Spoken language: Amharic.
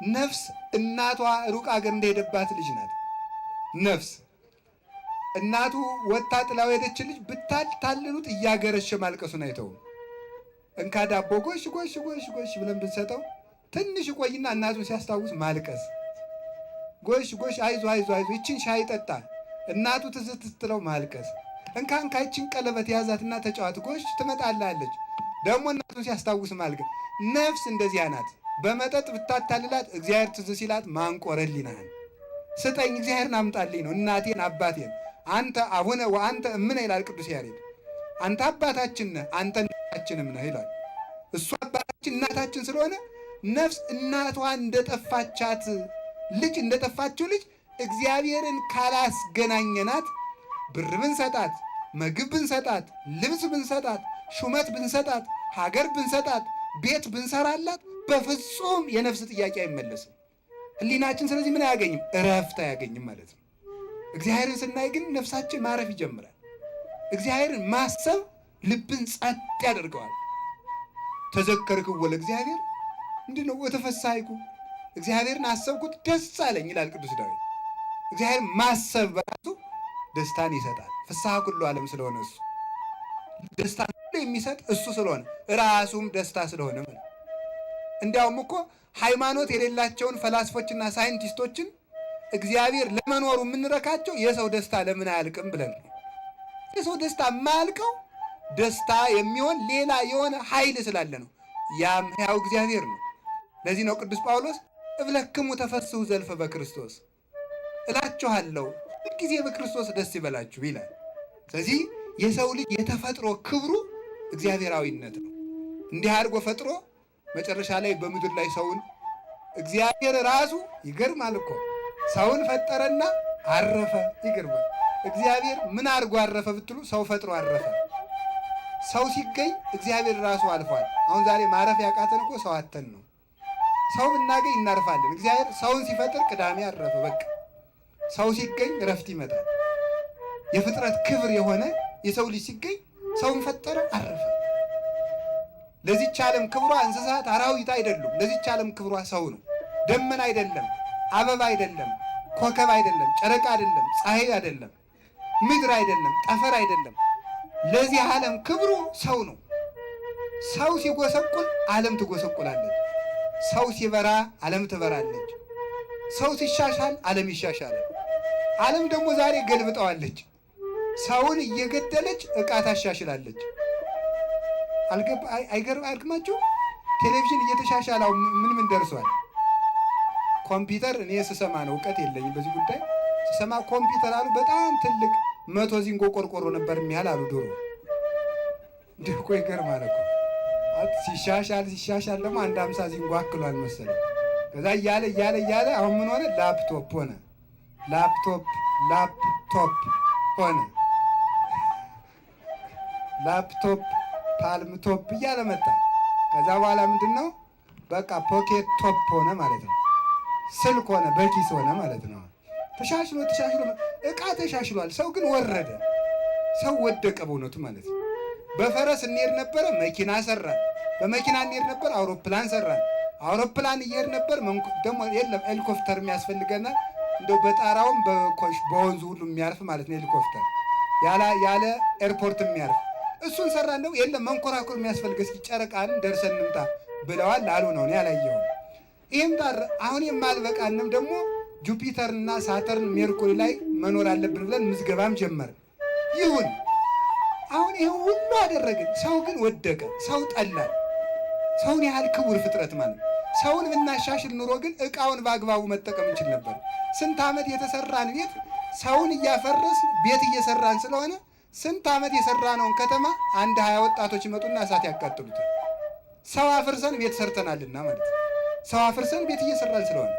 ነፍስ እናቷ ሩቅ አገር እንደሄደባት ልጅ ናት። ነፍስ እናቱ ወጣ ጥላው ሄደች ልጅ ብታልሉት እያገረሸ ማልቀሱን አይተውም። እንካ ዳቦ ጎሽ ጎሽ ጎሽ ጎሽ ብለን ብንሰጠው ትንሽ ቆይና እናቱን ሲያስታውስ ማልቀስ። ጎሽ ጎሽ አይዞ አይዞ አይዞ ይችን ሻይ ጠጣ እናቱ ትዝ ስትለው ማልቀስ። እንካ እንካ ይችን ቀለበት ያዛትና ተጫዋት ጎሽ ትመጣላለች ደግሞ እናቱን ሲያስታውስ ማልቀስ። ነፍስ እንደዚያ ናት። በመጠጥ ብታታልላት እግዚአብሔር ትዝ ሲላት ማንቆረሊናል ስጠኝ እግዚአብሔርን አምጣልኝ ነው እናቴን አባቴን አንተ አቡነ ወአንተ እምነ ይላል ቅዱስ ያሬድ። አንተ አባታችን ነህ አንተ እናታችንም ነህ ይላል። እሱ አባታችን እናታችን ስለሆነ ነፍስ እናቷ እንደጠፋቻት ልጅ እንደጠፋችው ልጅ እግዚአብሔርን ካላስገናኘናት ብር ብንሰጣት፣ ምግብ ብንሰጣት፣ ልብስ ብንሰጣት፣ ሹመት ብንሰጣት፣ ሀገር ብንሰጣት፣ ቤት ብንሰራላት በፍጹም የነፍስ ጥያቄ አይመለስም። ህሊናችን ስለዚህ ምን አያገኝም? እረፍት አያገኝም ማለት ነው። እግዚአብሔርን ስናይ ግን ነፍሳችን ማረፍ ይጀምራል። እግዚአብሔርን ማሰብ ልብን ጸጥ ያደርገዋል። ተዘከርክዎ ለእግዚአብሔር እንዲህ ነው ወተፈሳይኩ እግዚአብሔርን አሰብኩት ደስ አለኝ ይላል ቅዱስ ዳዊት። እግዚአብሔር ማሰብ በራሱ ደስታን ይሰጣል። ፍስሐ ኩሉ ዓለም ስለሆነ እሱ ደስታን ሁሉ የሚሰጥ እሱ ስለሆነ ራሱም ደስታ ስለሆነ ማለት እንዲያውም እኮ ሃይማኖት የሌላቸውን ፈላስፎችና ሳይንቲስቶችን እግዚአብሔር ለመኖሩ የምንረካቸው የሰው ደስታ ለምን አያልቅም ብለን ነው። የሰው ደስታ የማያልቀው ደስታ የሚሆን ሌላ የሆነ ኃይል ስላለ ነው። ያም ሕያው እግዚአብሔር ነው። ለዚህ ነው ቅዱስ ጳውሎስ እብለክሙ ተፈስሑ ዘልፈ በክርስቶስ እላችኋለሁ ሁልጊዜ በክርስቶስ ደስ ይበላችሁ ይላል። ስለዚህ የሰው ልጅ የተፈጥሮ ክብሩ እግዚአብሔራዊነት ነው። እንዲህ አድርጎ ፈጥሮ መጨረሻ ላይ በምድር ላይ ሰውን እግዚአብሔር ራሱ ይገርማል እኮ ሰውን ፈጠረና አረፈ። ይገርማል። እግዚአብሔር ምን አድርጎ አረፈ ብትሉ ሰው ፈጥሮ አረፈ። ሰው ሲገኝ እግዚአብሔር ራሱ አልፏል። አሁን ዛሬ ማረፍ ያቃተን እኮ ሰው አተን ነው። ሰው ብናገኝ እናርፋለን። እግዚአብሔር ሰውን ሲፈጥር ቅዳሜ አረፈ። በቃ ሰው ሲገኝ እረፍት ይመጣል። የፍጥረት ክብር የሆነ የሰው ልጅ ሲገኝ ሰውን ፈጠረ አረፈ። ለዚህች ዓለም ክብሯ እንስሳት አራዊት አይደሉም። ለዚህች ዓለም ክብሯ ሰው ነው። ደመና አይደለም፣ አበባ አይደለም፣ ኮከብ አይደለም፣ ጨረቃ አይደለም፣ ፀሐይ አይደለም፣ ምድር አይደለም፣ ጠፈር አይደለም። ለዚህ ዓለም ክብሩ ሰው ነው። ሰው ሲጎሰቁል ዓለም ትጎሰቁላለች። ሰው ሲበራ ዓለም ትበራለች። ሰው ሲሻሻል ዓለም ይሻሻላል። ዓለም ደግሞ ዛሬ ገልብጠዋለች። ሰውን እየገደለች ዕቃ ታሻሽላለች። አይገርማችሁ? ቴሌቪዥን እየተሻሻለው ምን ደርሷል? ኮምፒውተር እኔ ስሰማ ነው፣ እውቀት የለኝም በዚህ ጉዳይ። ስሰማ ኮምፒውተር አሉ በጣም ትልቅ 100 ዚንጎ ቆርቆሮ ነበር የሚያህል አሉ ድሮ። እንዲህ እኮ ይገርማል እኮ ሲሻሻል ደግሞ 50 ዚንጎ አክሏል መሰለኝ። ከዛ እያለ አሁን ምን ሆነ? ላፕቶፕ ሆነ። ላፕቶፕ ሆነ። ላፕቶፕ ፓልምቶፕ እያለ መጣ። ከዛ በኋላ ምንድን ነው? በቃ ፖኬት ቶፕ ሆነ ማለት ነው። ስልክ ሆነ፣ በኪስ ሆነ ማለት ነው። ተሻሽሎ ዕቃ ተሻሽሏል። ሰው ግን ወረደ። ሰው ወደቀ በእውነቱ ማለት ነው። በፈረስ እንሄድ ነበረ፣ መኪና ሰራን። በመኪና እንሄድ ነበር፣ አውሮፕላን ሰራን። አውሮፕላን እየሄድ ነበር፣ ደግሞ የለም ሄሊኮፕተር የሚያስፈልገናል። እንደው በጣራውም በወንዙ ሁሉ የሚያርፍ ማለት ነው ሄሊኮፕተር፣ ያለ ኤርፖርት የሚያርፍ እሱን ሰራን። ነው የለም መንኮራኩር የሚያስፈልግ፣ እስኪ ጨረቃን ደርሰን እንምጣ ብለዋል አሉ ነው እኔ አላየሁም። ይህም ጣር አሁን የማልበቃንም ደግሞ ጁፒተርና ሳተርን ሜርኩሪ ላይ መኖር አለብን ብለን ምዝገባም ጀመርን። ይሁን አሁን ይሄ ሁሉ አደረግን። ሰው ግን ወደቀ። ሰው ጠላል። ሰውን ያህል ክቡር ፍጥረት ማለት ነው። ሰውን ብናሻሽል ኑሮ ግን ዕቃውን በአግባቡ መጠቀም እንችል ነበር። ስንት ዓመት የተሰራን ቤት ሰውን እያፈረስን ቤት እየሰራን ስለሆነ ስንት ዓመት የሰራነውን ከተማ 20 ወጣቶች ይመጡና እሳት ያቃጥሉታል። ሰው አፍርሰን ቤት ሰርተናልና ማለት ነው። ሰው አፍርሰን ቤት እየሰራን ስለሆነ